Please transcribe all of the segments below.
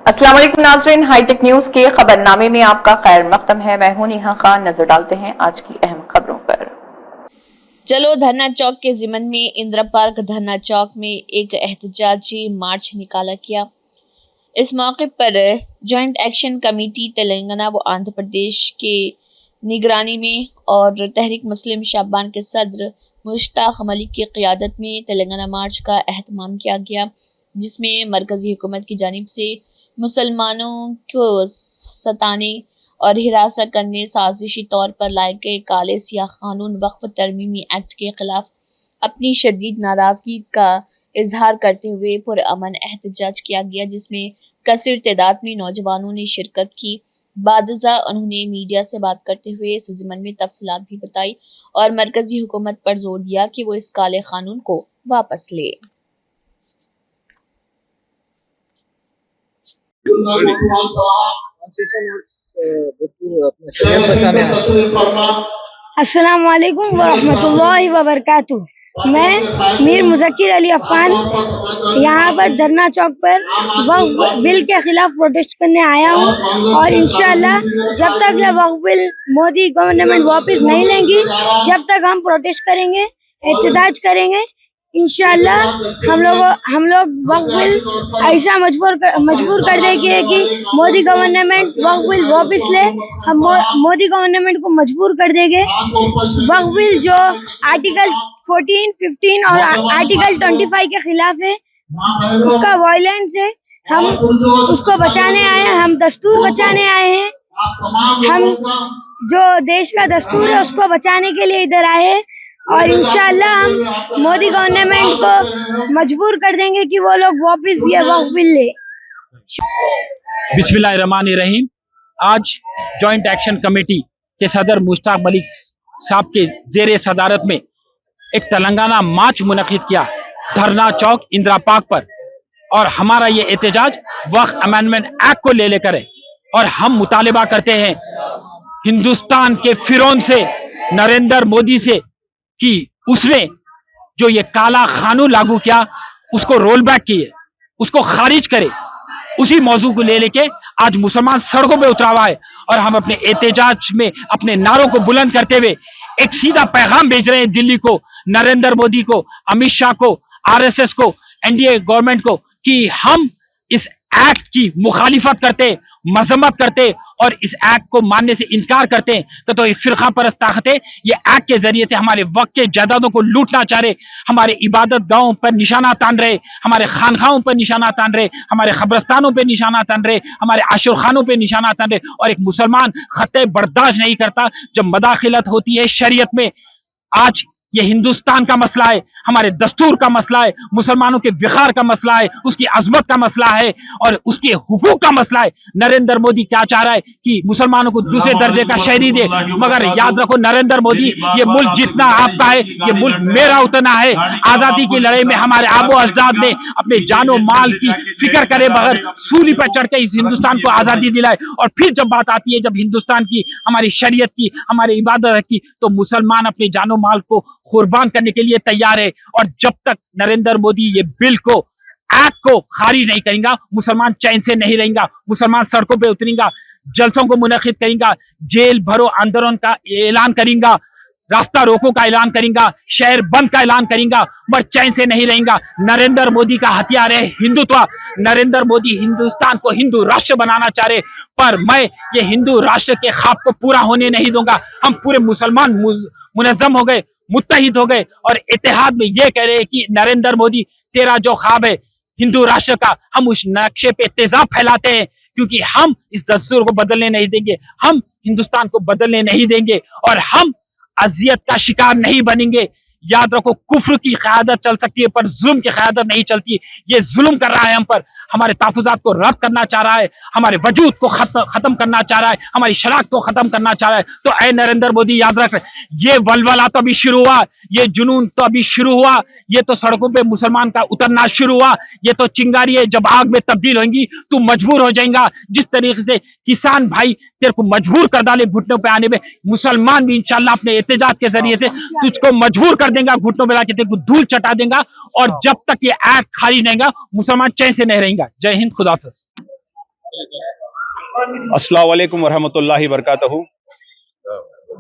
अस्सलाम वालेकुम नाज़रीन, हाईटेक न्यूज के खबरनामे में आपका खैर मकदम है। मैं हूं नेहा खान। नजर डालते हैं आज की अहम खबरों पर। चलो धरना चौक के ज़िमन में इंदिरा पार्क धरना चौक में एक एहतजाजी मार्च निकाला गया। इस मौके पर जॉइंट एक्शन कमेटी तेलंगाना व आंध्र प्रदेश के निगरानी में और तहरीक मुस्लिम शाबान के सदर मुश्ताक मलिक की क़ियादत में तेलंगाना मार्च का एहतमाम किया गया, जिसमें मरकज़ी हुकूमत की जानिब से मुसलमानों को सताने और हिरासत करने साजिशी तौर पर लाए गए काले सियाह कानून वक्फ तरमीमी एक्ट के खिलाफ अपनी शदीद नाराज़गी का इजहार करते हुए पुरअमन एहतजाज किया गया, जिसमें कसीर तादाद में नौजवानों ने शिरकत की। बादजा उन्होंने मीडिया से बात करते हुए इस ज़िमन में तफसीलात भी बताई और मरकज़ी हुकूमत पर जोर दिया कि वो इस काले कानून को वापस ले। अस्सलाम वालेकुम वरहमतुल्लाहि वबरकातुहू। मैं मीर मुज़क्किर अली अफ़ग़ान यहाँ पर धरना चौक पर वक्फ बिल के खिलाफ प्रोटेस्ट करने आया हूँ और इंशाअल्लाह जब तक यह वक्फ बिल मोदी गवर्नमेंट वापस नहीं लेंगी, जब तक हम प्रोटेस्ट करेंगे, एहतजाज करेंगे। इंशाअल्लाह हम लोग वक्फ बिल ऐसा मजबूर कर देंगे कि मोदी गवर्नमेंट वक्फ बिल वापस ले। हम मोदी गवर्नमेंट को मजबूर कर देंगे। वक्फ बिल जो आर्टिकल 14, 15 और आर्टिकल 25 के खिलाफ है, उसका वायलेंस है। हम उसको बचाने आए हैं, हम दस्तूर बचाने आए हैं। हम जो देश का दस्तूर है उसको बचाने के लिए इधर आए हैं और इंशाअल्लाह हम मोदी गवर्नमेंट को मजबूर कर देंगे कि वो लोग वापस ये वक्फ बिल ले। बिस्मिल्लाहिर्रहमानिर्रहीम। आज जॉइंट एक्शन कमेटी के सदर मुश्ताक मलिक साहब के जेर सदारत में एक तेलंगाना मार्च मुनक़िद किया धरना चौक इंदिरा पार्क पर, और हमारा ये एहतजाज वक्फ अमेंडमेंट एक्ट को ले लेकर है। और हम मुतालिबा करते हैं हिंदुस्तान के फिरौन से, नरेंद्र मोदी से, कि उसने जो ये काला कानून लागू किया उसको रोल बैक किए, उसको खारिज करे। उसी मौजू को ले लेके आज मुसलमान सड़कों पे उतरा हुआ है और हम अपने एहतजाज में अपने नारों को बुलंद करते हुए एक सीधा पैगाम भेज रहे हैं दिल्ली को, नरेंद्र मोदी को, अमित शाह को, आरएसएस को, एनडीए गवर्नमेंट को, कि हम इस एक्ट की मुखालिफत करते, मजम्मत करते और इस एक्ट को मानने से इनकार करते हैं। तो ये फिरका परस्त ताकतें ये एक्ट के जरिए से हमारे वक्त के जायदादों को लूटना चाह रहे, हमारे इबादत गाहों पर निशाना तान रहे, हमारे खानखाओं पर निशाना तान रहे, हमारे खबरस्तानों पर निशाना तान रहे, हमारे आशुर खानों पर निशाना तान रहे। और एक मुसलमान खत्ते बर्दाश्त नहीं करता जब मदाखिलत होती है शरीयत में। आज ये हिंदुस्तान का मसला है, हमारे दस्तूर का मसला है, मुसलमानों के विखार का मसला है, उसकी अजमत का मसला है और उसके हुकूक का मसला है। नरेंद्र मोदी क्या चाह रहा है कि मुसलमानों को दूसरे दर्जे का शहरी दे, मगर याद रखो नरेंद्र मोदी, ये मुल्क जितना आपका है, ये मुल्क मेरा उतना है। आजादी की लड़ाई में हमारे आबो अजदाद ने अपने जानो माल की फिक्र करे बगैर सूली पर चढ़ के इस हिंदुस्तान को आजादी दिलाई। और फिर जब बात आती है जब हिंदुस्तान की, हमारी शरीयत की, हमारी इबादत की, तो मुसलमान अपने जानो माल को कुर्बान करने के लिए तैयार है। और जब तक नरेंद्र मोदी ये बिल को, एक्ट को खारिज नहीं करेगा, मुसलमान चैन से नहीं रहेगा। मुसलमान सड़कों पे उतरेगा, जलसों को मुनक़िद करेगा, जेल भरो आंदोलन का ऐलान करेगा, रास्ता रोको का ऐलान करेगा, शहर बंद का ऐलान करेगा, मगर चैन से नहीं रहेगा। नरेंद्र मोदी का हथियार है हिंदुत्व। नरेंद्र मोदी हिंदुस्तान को हिंदू राष्ट्र बनाना चाह रहे, पर मैं ये हिंदू राष्ट्र के ख्वाब को पूरा होने नहीं दूंगा। हम पूरे मुसलमान मुनज़्ज़म हो गए, मुत्तहिद हो गए और इत्तेहाद में ये कह रहे हैं कि नरेंद्र मोदी तेरा जो ख्वाब है हिंदू राष्ट्र का, हम उस नक्शे पे तेजाब फैलाते हैं, क्योंकि हम इस दस्तूर को बदलने नहीं देंगे, हम हिंदुस्तान को बदलने नहीं देंगे और हम अजियत का शिकार नहीं बनेंगे। याद रखो, कुफ्र की क़यादत चल सकती है पर जुल्म की क़यादत नहीं चलती। ये जुल्म कर रहा है हम पर, हमारे तहफ़्फ़ुज़ात को रद्द करना चाह रहा है, हमारे वजूद को खत्म करना चाह रहा है, हमारी शनाख्त को खत्म करना चाह रहा है। तो ऐ नरेंद्र मोदी याद रख, ये वलवला तो अभी शुरू हुआ, ये जुनून तो अभी शुरू हुआ, ये तो सड़कों पे मुसलमान का उतरना शुरू हुआ, ये तो चिंगारी है जब आग में तब्दील होंगी तू मजबूर हो जाएगा। जिस तरीके से किसान भाई तेरे को मजबूर कर डाले घुटनों पे आने में, मुसलमान भी इंशाल्लाह अपने एहतजाज के जरिए से तुझको मजबूर कर देगा, घुटनों पे लाके तेरे को धूल चटा देगा। और जब तक ये एक्ट खारिज नहीं होगा मुसलमान चैन से नहीं रहेगा। जय हिंद, खुदा हाफिज़। अस्सलाम वालेकुम वरहमतुल्लाहि वबरकातुहू।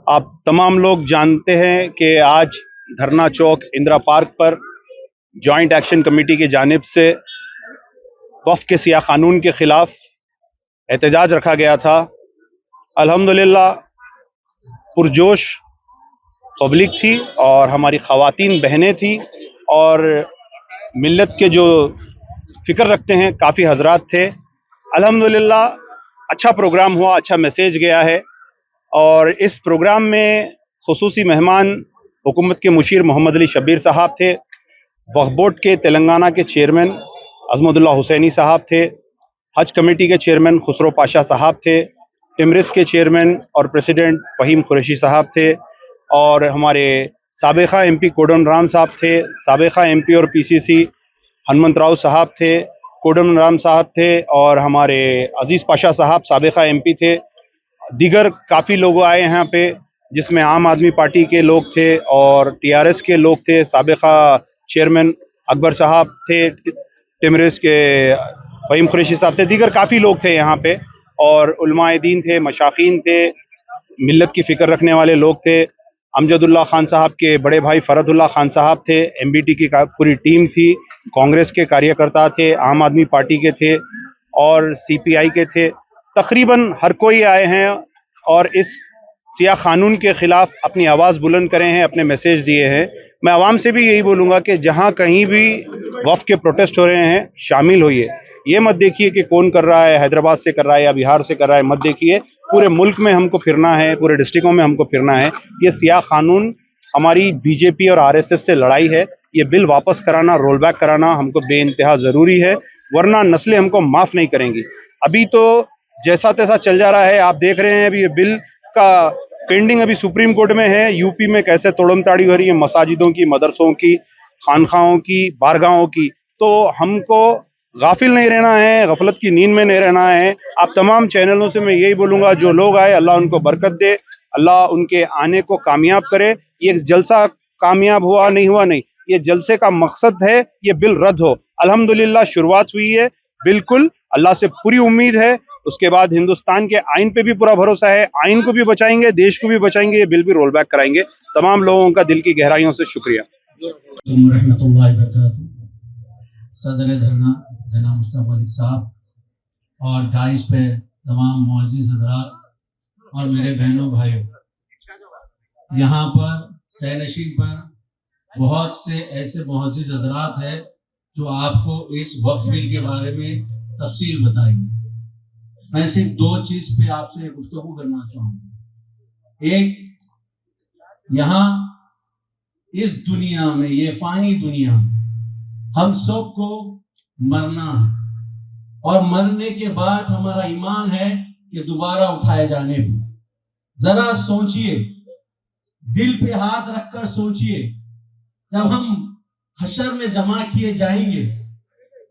आप तमाम लोग जानते हैं कि आज धरना चौक इंदिरा पार्क पर जॉइंट एक्शन कमेटी की जानिब से वफ़ के सियाह क़ानून के ख़िलाफ़ एहतजाज रखा गया था। अल्हम्दुलिल्लाह पुरजोश पब्लिक थी और हमारी ख़वातीन बहनें थी और मिल्लत के जो फ़िक्र रखते हैं काफ़ी हज़रात थे। अल्हम्दुलिल्लाह अच्छा प्रोग्राम हुआ, अच्छा मैसेज गया है। और इस प्रोग्राम में खुसूसी मेहमान हुकूमत के मुशीर मोहम्मद अली शब्बीर साहब थे, वक्फ बोर्ड के तेलंगाना के चेयरमैन अज़मतुल्लाह हुसैनी साहब थे, हज कमेटी के चेयरमैन खुसरो पाशा साहब थे, टिमरिस के चेयरमैन और प्रेसिडेंट फ़हीम कुरैशी साहब थे और हमारे साबिक़ा MP कोडन राम साहब थे, साबिक़ा MP और PCC हनुमंत राव साहब थे, कोडन राम साहब थे और हमारे अजीज़ पाशा साहब साबिक़ा MP थे। दीगर काफ़ी लोग आए यहाँ पे जिसमें आम आदमी पार्टी के लोग थे और TRS के लोग थे, साबिक़ा चेयरमैन अकबर साहब थे, टिमरिस के फ़हीम कुरैशी साहब थे, दीगर काफ़ी लोग थे यहाँ पे और उलमाए दीन थे, मशाखीन थे, मिल्लत की फ़िक्र रखने वाले लोग थे। अमजदुल्लाह खान साहब के बड़े भाई फरदुल्लाह खान साहब थे, MBT की पूरी टीम थी, कांग्रेस के कार्यकर्ता थे, आम आदमी पार्टी के थे और CPI के थे। तकरीबन हर कोई आए हैं और इस सियाह क़ानून के ख़िलाफ़ अपनी आवाज़ बुलंद करे हैं, अपने मैसेज दिए हैं। मैं आवाम से भी यही बोलूँगा कि जहाँ कहीं भी वफ़ के प्रोटेस्ट हो रहे हैं शामिल होइए। ये मत देखिए कि कौन कर रहा है, हैदराबाद से कर रहा है या बिहार से कर रहा है, मत देखिए। पूरे मुल्क में हमको फिरना है, पूरे डिस्ट्रिक्टों में हमको फिरना है। ये सियाह क़ानून हमारी BJP और RSS से लड़ाई है। ये बिल वापस कराना, रोल बैक कराना हमको बेइंतहा ज़रूरी है, वरना नस्लें हमको माफ़ नहीं करेंगी। अभी तो जैसा तैसा चल जा रहा है, आप देख रहे हैं अभी ये बिल का पेंडिंग अभी सुप्रीम कोर्ट में है। यूपी में कैसे तोड़म ताड़ी हो रही है मसाजिदों की, मदरसों की, खानखाहों की, बारगाहों की। तो हमको गाफिल नहीं रहना है, गफलत की नींद में नहीं रहना है। आप तमाम चैनलों से मैं यही बोलूँगा, जो लोग आए अल्लाह उनको बरकत दे, अल्लाह उनके आने को कामयाब करे। ये जलसा कामयाब हुआ नहीं हुआ नहीं, ये जलसे का मकसद है ये बिल रद्द हो। अल्हम्दुलिल्लाह शुरुआत हुई है, बिल्कुल अल्लाह से पूरी उम्मीद है। उसके बाद हिंदुस्तान के आइन पे भी पूरा भरोसा है, आइन को भी बचाएंगे, देश को भी बचाएंगे, ये बिल भी रोल बैक कराएंगे। तमाम लोगों का दिल की गहराइयों से शुक्रिया। रहमतुल्लाहि वबरकातुहू। सदर धरना जनाब मुश्ताक मलिक साहब और दाइश पे तमाम मुअज़्ज़िज़ हज़रात और मेरे बहनों भाइयों, यहाँ पर सैनशीन पर बहुत से ऐसे मुअज़्ज़िज़ हज़रात हैं जो आपको इस वक्फ बिल के बारे में तफसील बताएंगे। मैं सिर्फ दो चीज पे आपसे गुफ्तगू करना चाहूँगा। एक, यहाँ इस दुनिया में, ये फानी दुनिया में, हम सबको मरना है और मरने के बाद हमारा ईमान है कि दोबारा उठाए जाने पर। जरा सोचिए, दिल पे हाथ रखकर सोचिए, जब हम हशर में जमा किए जाएंगे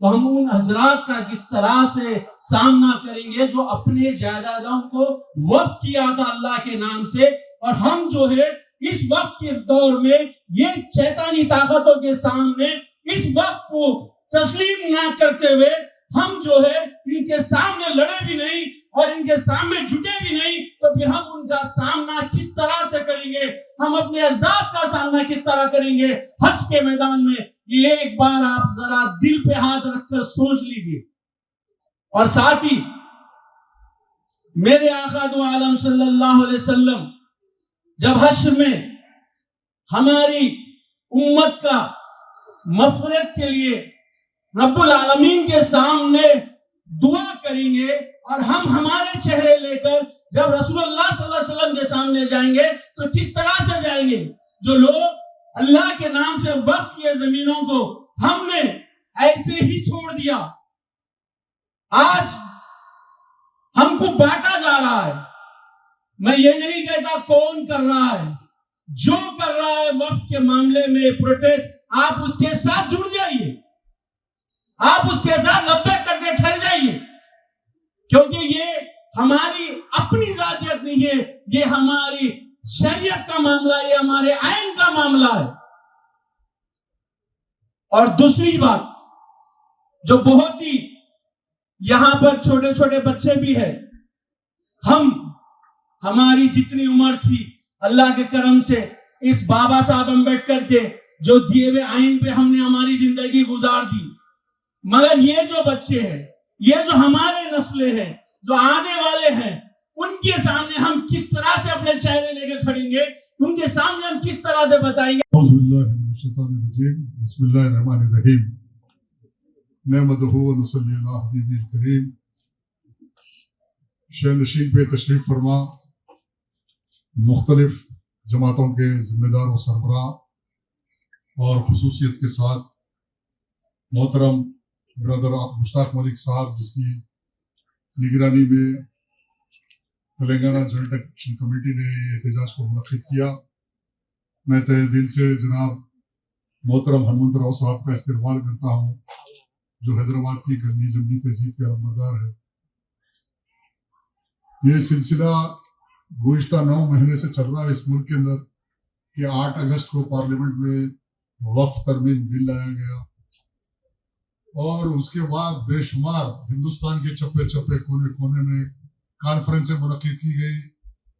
तो हम उन हजरात का किस तरह से सामना करेंगे जो अपने जायदादों को वक्फ किया था अल्लाह के नाम से, और हम जो है इस वक्त के दौर में ये शैतानी ताकतों के सामने इस वक्त को तस्लीम ना करते हुए हम जो है इनके सामने लड़े भी नहीं और इनके सामने झुके भी नहीं, तो फिर हम उनका सामना किस तरह से करेंगे, हम अपने अजदाद का सामना किस तरह करेंगे हज के मैदान में। ये एक बार आप जरा दिल पे हाथ रखकर सोच लीजिए। और साथ ही मेरे आका दो आलम सल्लल्लाहु अलैहि वसल्लम जब हश्र में हमारी उम्मत का मग़फ़िरत के लिए रब्बुल आलमीन के सामने दुआ करेंगे और हम हमारे चेहरे लेकर जब रसूलुल्लाह सल्लल्लाहु अलैहि वसल्लम के सामने जाएंगे तो किस तरह से जाएंगे। जो लोग अल्लाह के नाम से वक्फ किए जमीनों को हमने ऐसे ही छोड़ दिया, आज हमको बांटा जा रहा है। मैं ये नहीं कहता कौन कर रहा है, जो कर रहा है वक्फ के मामले में प्रोटेस्ट, आप उसके साथ जुड़ जाइए, आप उसके साथ लब्बैक करके ठहर जाइए, क्योंकि ये हमारी अपनी जातियत नहीं है, ये हमारी शरीयत का मामला है, ये हमारे आइन का मामला है। और दूसरी बात जो बहुत ही यहां पर छोटे छोटे बच्चे भी हैं, हम हमारी जितनी उम्र थी अल्लाह के करम से इस बाबा साहब अम्बेडकर के जो दिए हुए आइन पे हमने हमारी जिंदगी गुजार दी, मगर ये जो बच्चे हैं, ये जो हमारे नस्लें हैं, जो आने वाले हैं, उनके सामने हम किस तरह से अपने चेहरे लेके खड़ेंगे, उनके सामने हम किस तरह से बताएंगे। बिस्मिल्लाहिर्रहमानिर्रहीम नहमदुहु व नुसल्ली अला हबीबिल करीम। शहनशीन पे तशरीफ फरमा मुख्तलिफ जमातों के जिम्मेदार व सरबराह और खुसूसियत के साथ मोहतरम ब्रदर मुश्ताक मलिक साहब, जिसकी निगरानी में तेलंगाना जॉइंट एक्शन कमेटी ने ये एहतजाज को मुनक्किद किया। मैं तहे दिल से जनाब मोहतरम हनुमंत राव साहब का इस्तेमाल करता हूँ, जो हैदराबाद की गन्नी जमनी तहसील के अलमबरदार है। ये सिलसिला गुज़िश्ता 9 महीने से चल रहा है इस मुल्क के अंदर कि 8 अगस्त को पार्लियामेंट में वक्फ तरमीम बिल लाया गया और उसके बाद बेशुमार हिंदुस्तान के चप्पे चप्पे कोने कोने में कॉन्फ्रेंसें मुनक्किद की गई,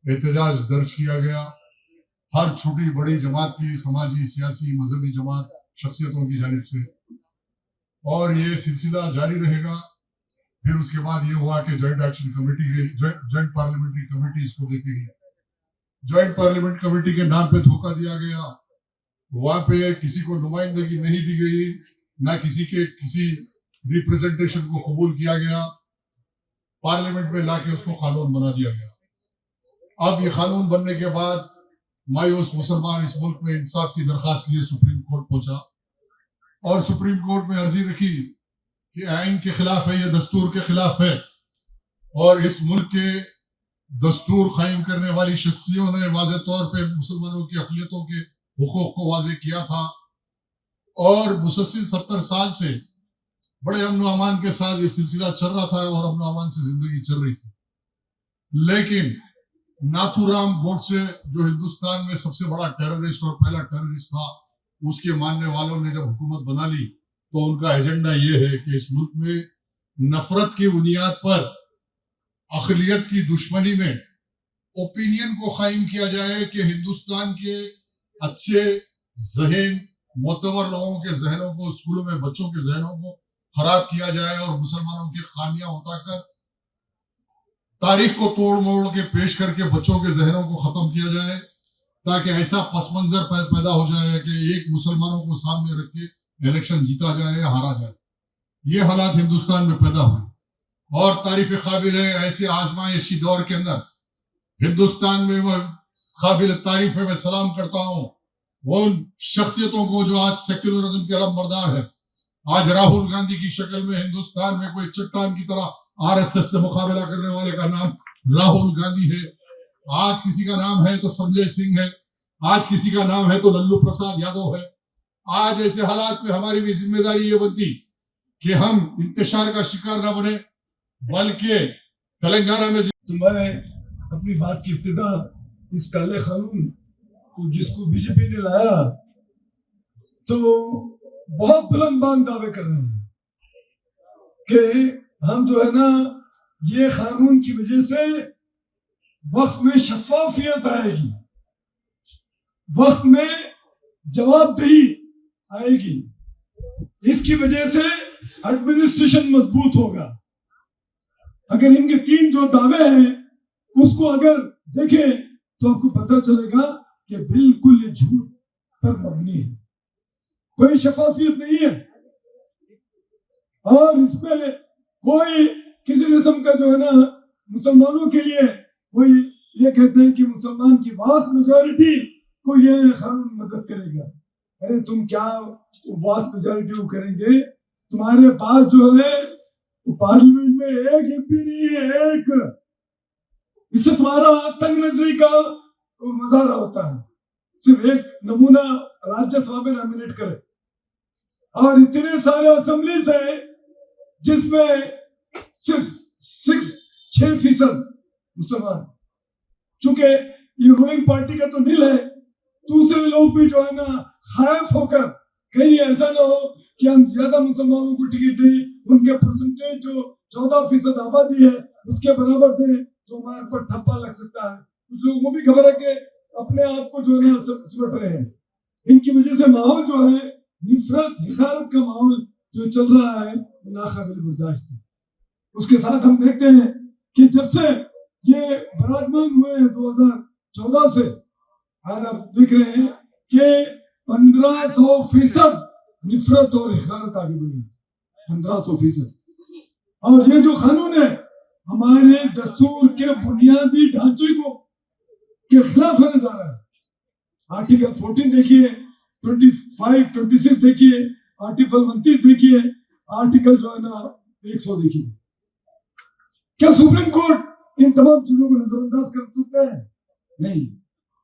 एहतजाज दर्ज किया गया। हर छोटी बड़ी जमात की, समाजी सियासी मजहबी जमात शख्सियतों की जानिब से, और ये सिलसिला जारी रहेगा। फिर उसके बाद ये हुआ कि जॉइंट एक्शन कमेटी गई, जॉइंट पार्लियामेंट्री कमेटी इसको देखेगी। जॉइंट पार्लियामेंट कमेटी के नाम पे धोखा दिया गया, वहां पे किसी को नुमाइंदगी नहीं दी गई, ना किसी के किसी रिप्रेजेंटेशन को कबूल किया गया, पार्लियामेंट में लाके उसको कानून बना दिया गया। अब ये कानून बनने के बाद मायूस मुसलमान इस मुल्क में इंसाफ की दरखास्त लिए सुप्रीम कोर्ट पहुंचा और सुप्रीम कोर्ट में अर्जी रखी कि आइन के खिलाफ है, ये दस्तूर के खिलाफ है, और इस मुल्क के दस्तूर कायम करने वाली शख्सियों ने वाज़ेह तौर पे मुसलमानों की अक़लियतों के हुकूक को वाज़ेह किया था और मुसलसल 70 साल से बड़े अमन व अमान के साथ ये सिलसिला चल रहा था और अमन व अमान से जिंदगी चल रही थी। लेकिन नाथूराम गोडसे, जो हिंदुस्तान में सबसे बड़ा टेररिस्ट और पहला टेररिस्ट था, उसके मानने वालों ने जब हुकूमत बना ली तो उनका एजेंडा ये है कि इस मुल्क में नफरत की बुनियाद पर अक़लियत की दुश्मनी में ओपिनियन को कायम किया जाए कि हिंदुस्तान के अच्छे जहन मोतबर लोगों के जहनों को, स्कूलों में बच्चों के जहनों को खराब किया जाए और मुसलमानों की खामियां उठाकर तारीख को तोड़ मोड़ के पेश करके बच्चों के जहनों को खत्म किया जाए, ताकि ऐसा पस मंजर पैदा हो जाए कि एक मुसलमानों को सामने रख के इलेक्शन जीता जाए या हारा जाए। ये हालात हिंदुस्तान में पैदा हुए और तारीफ काबिल है, ऐसे आजमाइशी दौर के अंदर हिंदुस्तान में वह काबिल तारीफ है। मैं सलाम करता हूँ उन शख्सियतों को जो आज सेक्युलरिज्म के अलमबरदार है। आज राहुल गांधी की शक्ल में हिंदुस्तान में कोई चट्टान की तरह आरएसएस से मुकाबला करने वाले का नाम राहुल गांधी है। आज किसी का नाम है तो संजय सिंह है, आज किसी का नाम है तो लल्लू प्रसाद यादव है। आज ऐसे हालात में हमारी भी जिम्मेदारी ये बनती कि हम इंतशार का शिकार न बने, बल्कि तेलंगाना में तो मैं अपनी बात की इब्तिदा इस काले कानून को जिसको बीजेपी ने लाया तो बहुत बुलंद बांग दावे कर रहे हैं कि हम जो है ना, ये कानून की वजह से वक्त में शफाफियत आएगी, वक्त में जवाबदेही आएगी, इसकी वजह से एडमिनिस्ट्रेशन मजबूत होगा। अगर इनके 3 जो दावे हैं उसको अगर देखें तो आपको पता चलेगा कि बिल्कुल ये झूठ पर मबनी है, कोई शफाफियत नहीं है और इसमें कोई किसी किस्म का जो है ना, मुसलमानों के लिए कोई ये कहते हैं कि मुसलमान की वास्ट मेजॉरिटी को ये कानून मदद करेगा। अरे तुम क्या वास्ट मेजॉरिटी को करेंगे? तुम्हारे पास जो है पार्लियामेंट में एक एमपी नहीं है, एक। इससे तुम्हारा तंग नजरी का मजारा होता है। सिर्फ एक नमूना राज्यसभा में नॉमिनेट करे और इतने सारे असेंबलीज है जिसमें सिर्फ 6% मुसलमान। चूंकि ये रूलिंग पार्टी का तो नील है, दूसरे लोग भी जो है ना खैफ होकर कहीं ऐसा ना हो कि हम ज्यादा मुसलमानों को टिकट दें, उनके परसेंटेज जो 14% आबादी है उसके बराबर दें, तो हमारे पर ठप्पा लग सकता है। कुछ लोगों को भी खबर है कि अपने आप को जो है ना सिमट रहे हैं। इनकी वजह से माहौल जो है नफरत हिकारत का माहौल जो चल रहा है नाकाबिल बर्दाश्त है। उसके साथ हम देखते हैं कि जब से ये बराजमान हुए हैं 2014 से आज आप देख रहे हैं कि 1500% नफरत और हिकारत आगे बढ़ी, 1500%। और ये जो कानून है हमारे दस्तूर के बुनियादी ढांचे को के खिलाफ है जा रहा है। आर्टिकल 14 देखिए, 25, 26 देखिए, आर्टिकल 29 देखिए, आर्टिकल जो है ना 100 देखिए। क्या सुप्रीम कोर्ट इन तमाम चीजों को नजरअंदाज कर सकता है? नहीं।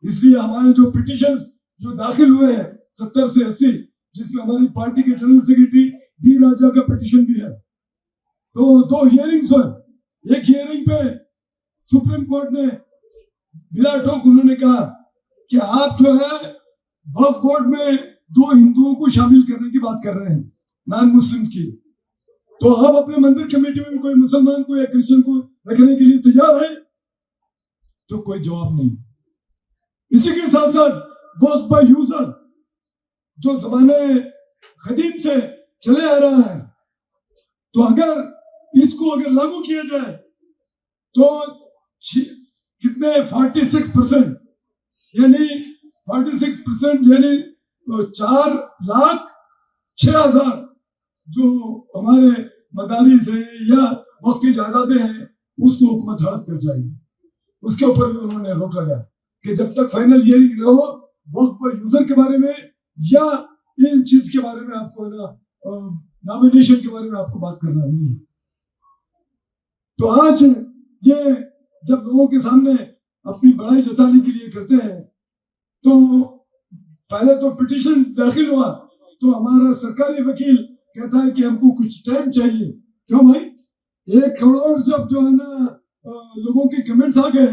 इसलिए हमारे जो पिटिशन जो दाखिल हुए हैं 70 से 80, जिसमें हमारी पार्टी के जनरल सेक्रेटरी डी राजा का पिटिशन भी है, तो 2 हियरिंग्स हुए। एक हियरिंग पे सुप्रीम कोर्ट ने बिला ठोक उन्होंने कहा कि आप जो है वक्फ बोर्ड में 2 हिंदुओं को शामिल करने की बात कर रहे हैं, नॉन मुस्लिम की, तो आप अपने मंदिर कमेटी में भी कोई मुसलमान को या क्रिश्चियन को रखने के लिए तैयार है? तो कोई जवाब नहीं। इसी के साथ साथ वक्फ बाय यूजर जो जमाने कदीम से चले आ रहा है, तो अगर इसको अगर लागू किया जाए तो कितने 46% यानी 46% यानी 4,06,000 जो हमारे मदारिस है या वक्त की जायदादें हैं उसको हुकूमत हड़प कर जाएगी। उसके ऊपर भी उन्होंने रोक लगाया कि जब तक फाइनल हियरिंग न हो वक्त पर यूजर के बारे में या इन चीज के बारे में आपको ना नॉमिनेशन के बारे में आपको बात करना नहीं है। तो आज ये जब लोगों के सामने अपनी बड़ाई जताने के लिए करते हैं, तो पहले तो पिटीशन दाखिल हुआ तो हमारा सरकारी वकील कहता है कि हमको कुछ टाइम चाहिए। क्यों भाई? 1 करोड़ जब जो है ना लोगों के कमेंट्स आ गए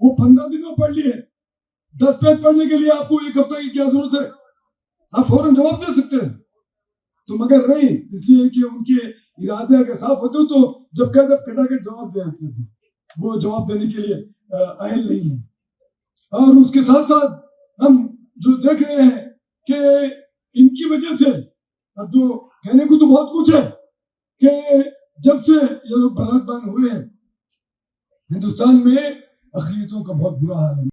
वो 15 दिन में पढ़ लिए। 10 पेज पढ़ने के लिए आपको 1 हफ्ते की क्या जरूरत है? आप फौरन जवाब दे सकते हैं। तो मगर नहीं, इसलिए कि उनके इरादे अगर साफ होते तो जब कह जब खटाखट जवाब दे सकते थे, वो जवाब देने के लिए अहल नहीं है। और उसके साथ साथ हम जो देख रहे हैं कि इनकी वजह से अब जो कहने को तो बहुत कुछ है कि जब से ये लोग बरातबान हुए हैं हिंदुस्तान में अक़लियतों का बहुत बुरा हाल है।